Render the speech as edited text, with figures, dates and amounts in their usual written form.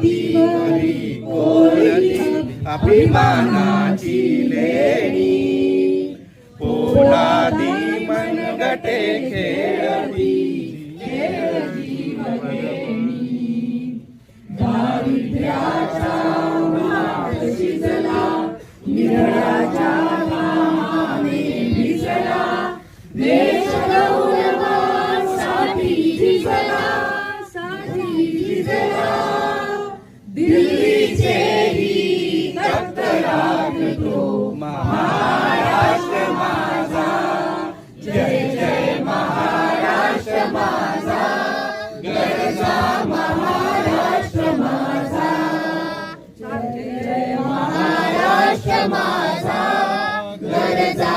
नदीवरी कोरली अभिमानाची लेणी, पोलादी मनगटे खेळती दारिद्र्याचा भात शिजला, निराळ्याच्या घामाने भिजला, देश गौरवासाठी झिजला, दिल्लीचेही तख्त लागतो महाराष्ट्र माझा, जय जय महाराष्ट्र माझा, गरजा महाराष्ट्र माझा, जय जय महाराष्ट्र माझा, गरजा